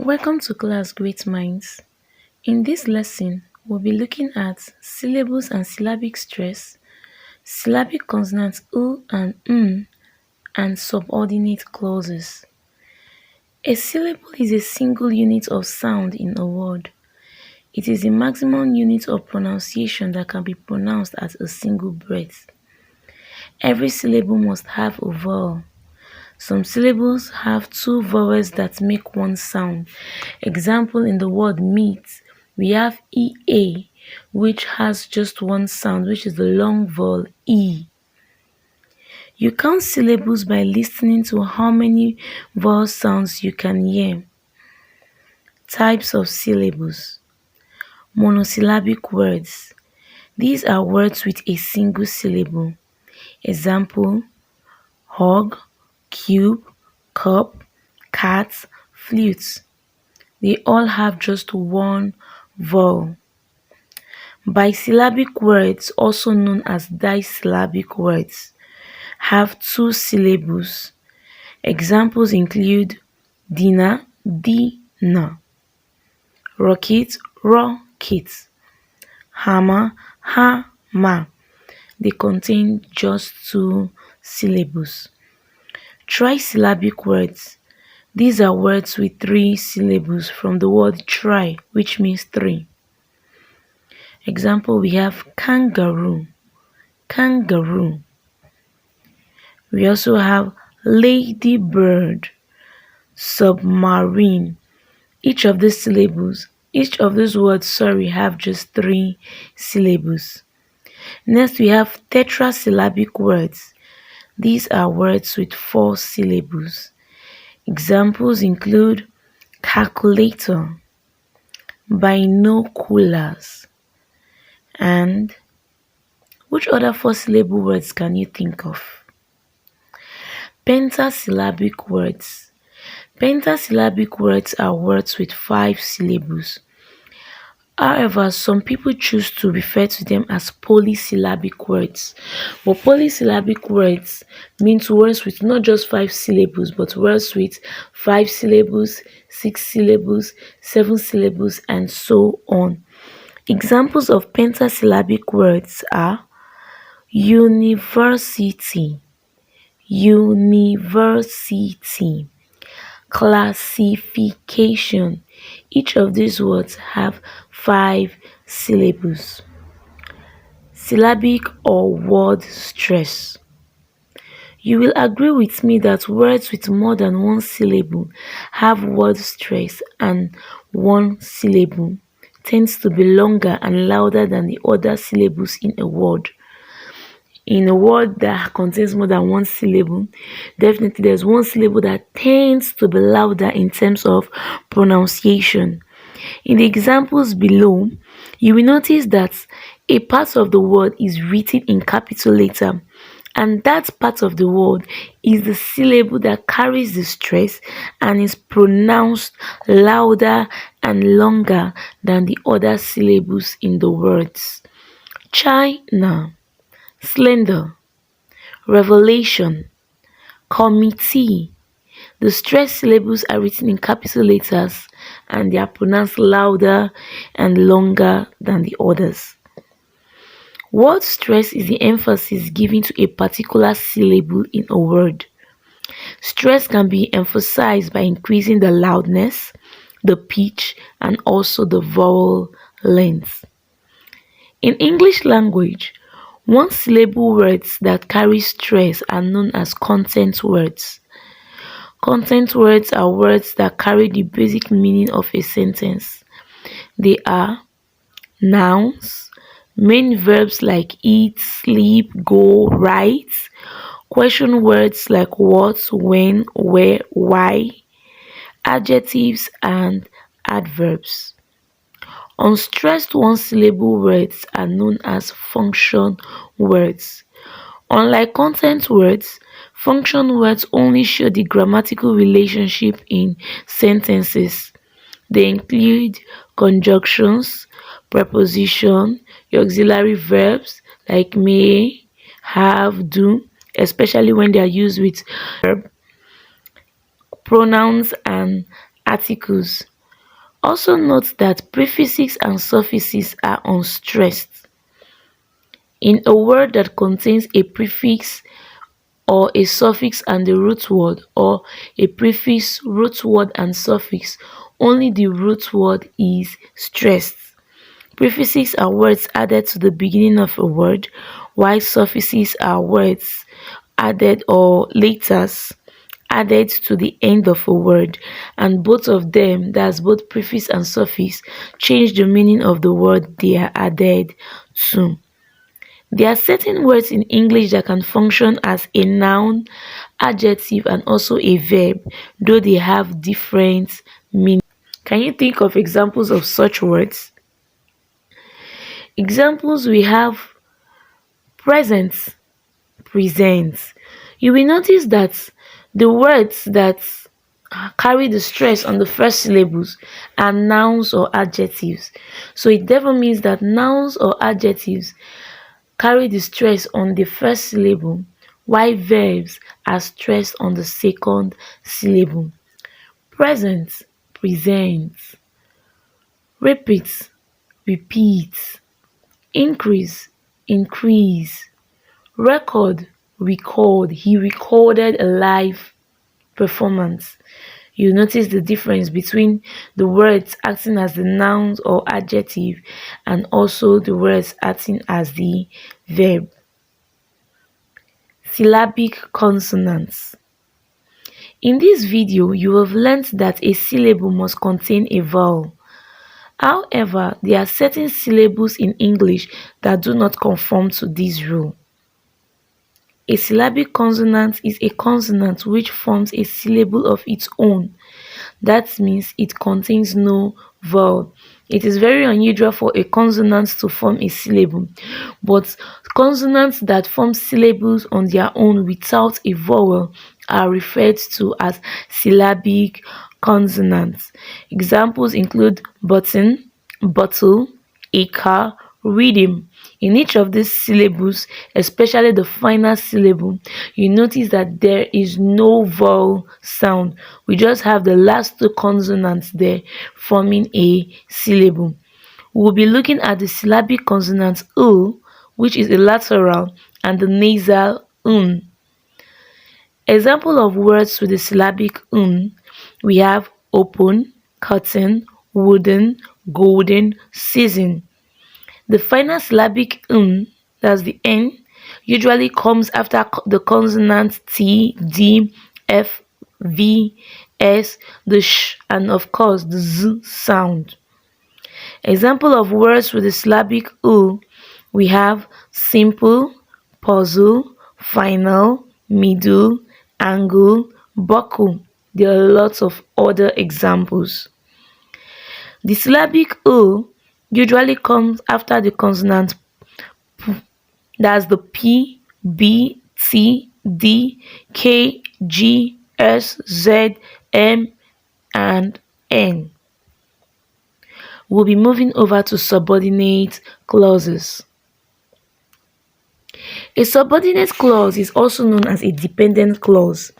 Welcome to class, great minds. In this lesson, we'll be looking at syllables and syllabic stress, syllabic consonants u and and subordinate clauses. A syllable is a single unit of sound in a word. It is the maximum unit of pronunciation that can be pronounced at a single breath. Every syllable must have a vowel. Some syllables have two vowels that make one sound. Example, in the word meat, we have EA, which has just one sound, which is the long vowel E. You count syllables by listening to how many vowel sounds you can hear. Types of syllables. Monosyllabic words. These are words with a single syllable. Example, hog, cube, cup, cat, flute. They all have just one vowel. Bisyllabic words, also known as disyllabic words, have two syllables. Examples include dinner, dina, rocket, rocket, hammer, hammer. They contain just two syllables. Trisyllabic words. These are words with three syllables from the word tri, which means three. Example, we have kangaroo, kangaroo. We also have ladybird, submarine. Each of these words, have just three syllables. Next, we have tetrasyllabic words. These are words with four syllables. Examples include calculator, binoculars, and which other four-syllable words can you think of? Pentasyllabic words. Pentasyllabic words are words with five syllables. However, some people choose to refer to them as polysyllabic words. But polysyllabic words means words with not just five syllables, but words with 5 syllables, 6 syllables, 7 syllables, and so on. Examples of pentasyllabic words are university, university, classification. Each of these words have 5 syllables. Syllabic or word stress. You will agree with me that words with more than one syllable have word stress, and one syllable tends to be longer and louder than the other syllables in a word. In a word that contains more than one syllable, definitely there's one syllable that tends to be louder in terms of pronunciation. In the examples below, you will notice that a part of the word is written in capital letter, and that part of the word is the syllable that carries the stress and is pronounced louder and longer than the other syllables in the words. China, slender, revelation, committee. The stress syllables are written in capital letters and they are pronounced louder and longer than the others. Word stress is the emphasis given to a particular syllable in a word. Stress can be emphasized by increasing the loudness, the pitch, and also the vowel length. In English language, one syllable words that carry stress are known as content words. Content words are words that carry the basic meaning of a sentence. They are nouns, main verbs like eat, sleep, go, write, question words like what, when, where, why, adjectives, and adverbs. Unstressed one-syllable words are known as function words. Unlike content words, function words only show the grammatical relationship in sentences. They include conjunctions, preposition, your auxiliary verbs like may, have, do, especially when they are used with verb, pronouns, and articles. Also note that prefixes and suffixes are unstressed. In a word that contains a prefix or a suffix and the root word, or a prefix, root word and suffix, only the root word is stressed. Prefixes are words added to the beginning of a word, while suffixes are words added or letters added to the end of a word, and both of them, that's both prefix and suffix, change the meaning of the word they are added to. There are certain words in English that can function as a noun, adjective, and also a verb, though they have different meanings. Can you think of examples of such words? Examples we have present, present. You will notice that the words that carry the stress on the first syllables are nouns or adjectives. So it therefore means that nouns or adjectives carry the stress on the first syllable, while verbs are stressed on the second syllable. Present, present. Repeat, repeat. Increase, increase. Record, record. He recorded a live performance. You notice the difference between the words acting as the nouns or adjective and also the words acting as the verb. Syllabic consonants. In this video, you have learnt that a syllable must contain a vowel. However, there are certain syllables in English that do not conform to this rule. A syllabic consonant is a consonant which forms a syllable of its own. That means it contains no vowel. It is very unusual for a consonant to form a syllable, but consonants that form syllables on their own without a vowel are referred to as syllabic consonants. Examples include button, bottle, acre, rhythm. In each of these syllables, especially the final syllable, you notice that there is no vowel sound. We just have the last two consonants there forming a syllable. We'll be looking at the syllabic consonant U, which is a lateral, and the nasal un. Example of words with the syllabic un, we have open, curtain, wooden, golden, season. The final syllabic n, that's the n, usually comes after the consonant t, d, f, v, s, the sh, and of course the z sound. Example of words with the syllabic u, we have simple, puzzle, final, middle, angle, buckle. There are lots of other examples. The syllabic u usually comes after the consonant p, that's the p, b, t, d, k, g, s, z, m, and n. We'll be moving over to subordinate clauses. A subordinate clause is also known as a dependent clause.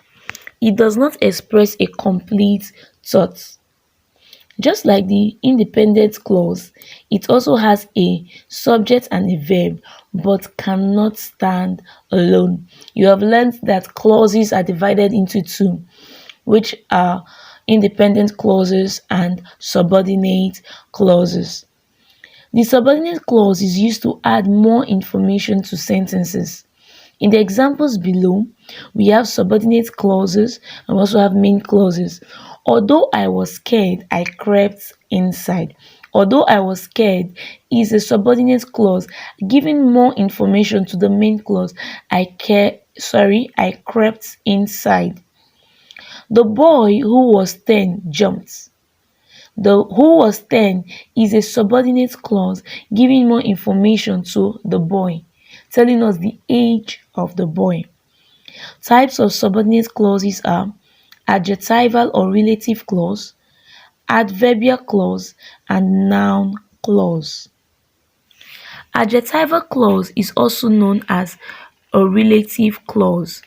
It does not express a complete thought. Just like the independent clause, it also has a subject and a verb, but cannot stand alone. You have learned that clauses are divided into two, which are independent clauses and subordinate clauses. The subordinate clause is used to add more information to sentences. In the examples below, we have subordinate clauses and we also have main clauses. Although I was scared, I crept inside. Although I was scared is a subordinate clause giving more information to the main clause. I crept inside. The boy who was 10 jumped. The who was 10 is a subordinate clause giving more information to the boy, telling us the age of the boy. Types of subordinate clauses are adjectival or relative clause, adverbial clause, and noun clause. Adjectival clause is also known as a relative clause.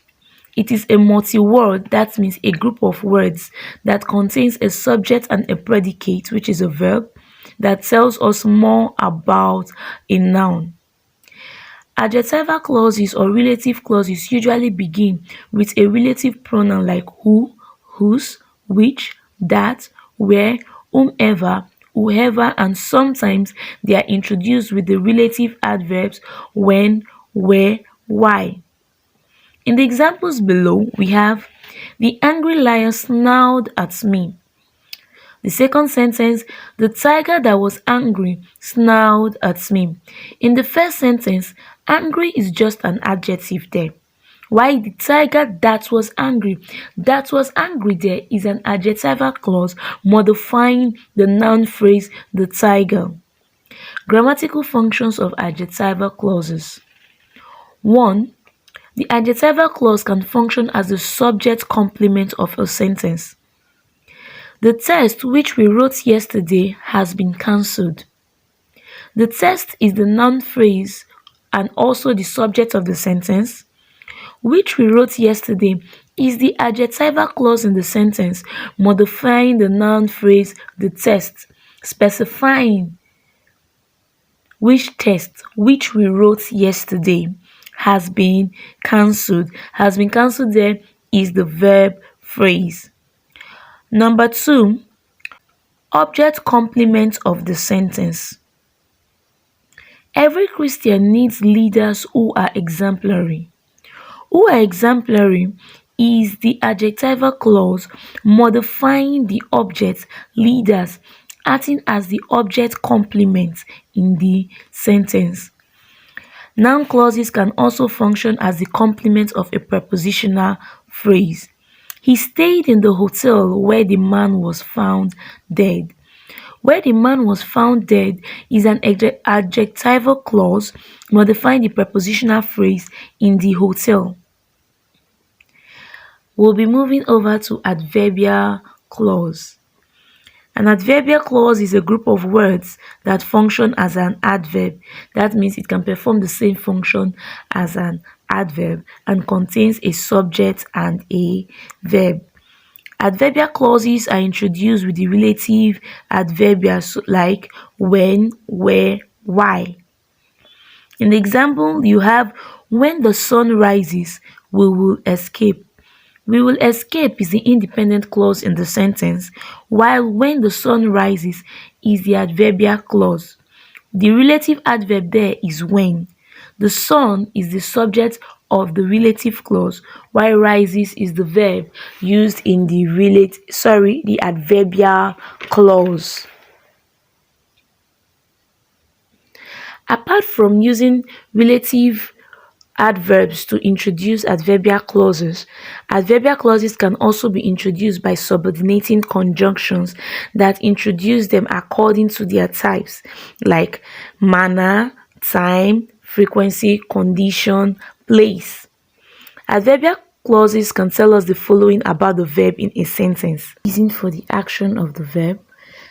It is a multi-word, that means a group of words that contains a subject and a predicate, which is a verb, that tells us more about a noun. Adjectival clauses or relative clauses usually begin with a relative pronoun like who, whose, which, that, where, whomever, whoever, and sometimes they are introduced with the relative adverbs when, where, why. In the examples below, we have the angry lion snarled at me. The second sentence, the tiger that was angry snarled at me. In the first sentence, angry is just an adjective there. While the tiger that was angry there is an adjectival clause modifying the noun phrase the tiger. Grammatical functions of adjectival clauses. 1. The adjectival clause can function as the subject complement of a sentence. The test which we wrote yesterday has been cancelled. The test is the noun phrase and also the subject of the sentence. Which we wrote yesterday is the adjectival clause in the sentence modifying the noun phrase the test, specifying which test which we wrote yesterday has been cancelled. Has been cancelled there is the verb phrase. Number 2, object complement of the sentence. Every Christian needs leaders who are exemplary. Who are exemplary is the adjectival clause modifying the object leaders, acting as the object complement in the sentence. Noun clauses can also function as the complement of a prepositional phrase. He stayed in the hotel where the man was found dead. Where the man was found dead is an adjectival clause modifying the prepositional phrase in the hotel. We'll be moving over to adverbial clause. An adverbial clause is a group of words that function as an adverb. That means it can perform the same function as an adverb and contains a subject and a verb. Adverbial clauses are introduced with the relative adverbials like when, where, why. In the example, you have when the sun rises, we will escape. We will escape is the independent clause in the sentence, while when the sun rises is the adverbial clause. The relative adverb there is when. The sun is the subject of the relative clause, while rises is the verb used in the adverbial clause. Apart from using relative adverbs to introduce adverbial clauses can also be introduced by subordinating conjunctions that introduce them according to their types, like manner, time, frequency, condition, place. Adverbial clauses can tell us the following about the verb in a sentence. Reason for the action of the verb,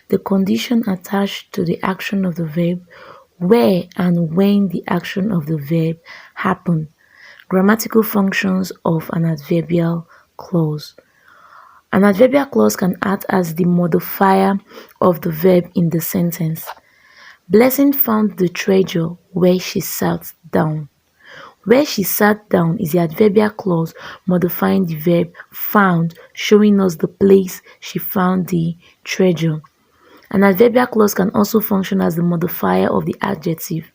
the condition attached to the action of the verb, where and when the action of the verb happen. Grammatical functions of an adverbial clause. An adverbial clause can act as the modifier of the verb in the sentence. Blessing found the treasure where she sat down. Where she sat down is the adverbial clause modifying the verb found, showing us the place she found the treasure. An adverbial clause can also function as the modifier of the adjective.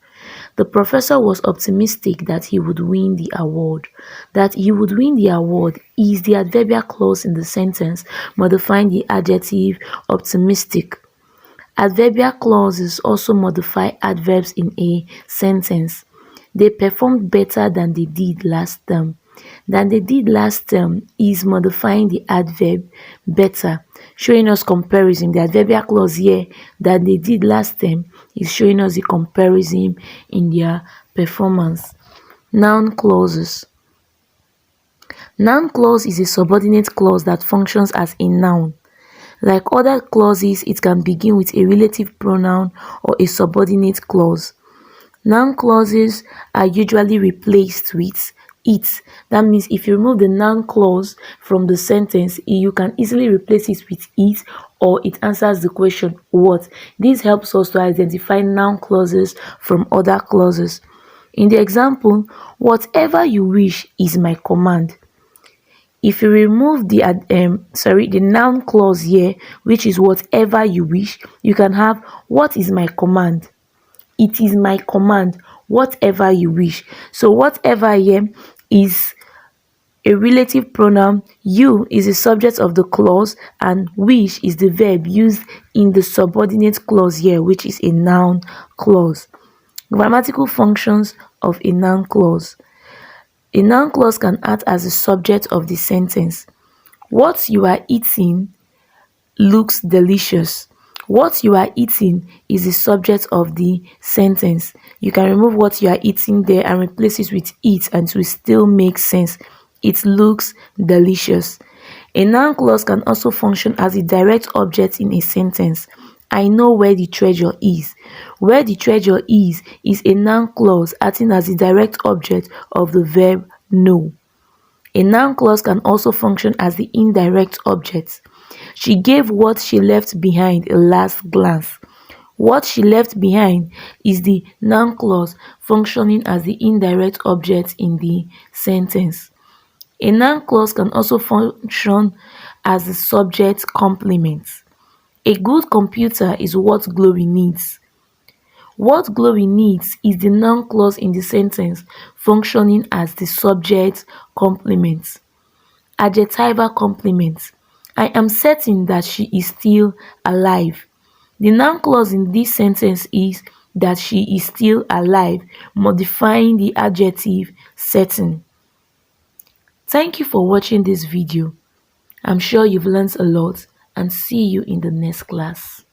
The professor was optimistic that he would win the award. That he would win the award is the adverbial clause in the sentence, modifying the adjective optimistic. Adverbial clauses also modify adverbs in a sentence. They performed better than they did last term. Than they did last term is modifying the adverb better, showing us comparison. The adverbial clause here, than they did last term, is showing us the comparison in their performance. Noun clauses. Noun clause is a subordinate clause that functions as a noun. Like other clauses, it can begin with a relative pronoun or a subordinate clause. Noun clauses are usually replaced with it. That means if you remove the noun clause from the sentence, you can easily replace it with it, or it answers the question what. This helps us to identify noun clauses from other clauses. In the example, whatever you wish is my command. If you remove the noun clause here, which is whatever you wish, you can have what is my command. It is my command, whatever you wish. So whatever here is a relative pronoun. You is the subject of the clause, and wish is the verb used in the subordinate clause here, which is a noun clause. Grammatical functions of a noun clause. A noun clause can act as the subject of the sentence. What you are eating looks delicious. What you are eating is the subject of the sentence. You can remove what you are eating there and replace it with it, and it will still make sense. It looks delicious. A noun clause can also function as a direct object in a sentence. I know where the treasure is. Where the treasure is a noun clause acting as a direct object of the verb know. A noun clause can also function as the indirect object. She gave what she left behind a last glance. What she left behind is the noun clause functioning as the indirect object in the sentence. A noun clause can also function as the subject complement. A good computer is what Glory needs. What Glory needs is the noun clause in the sentence functioning as the subject complement. Adjectival complement. I am certain that she is still alive. The noun clause in this sentence is that she is still alive, modifying the adjective certain. Thank you for watching this video. I'm sure you've learned a lot, and see you in the next class.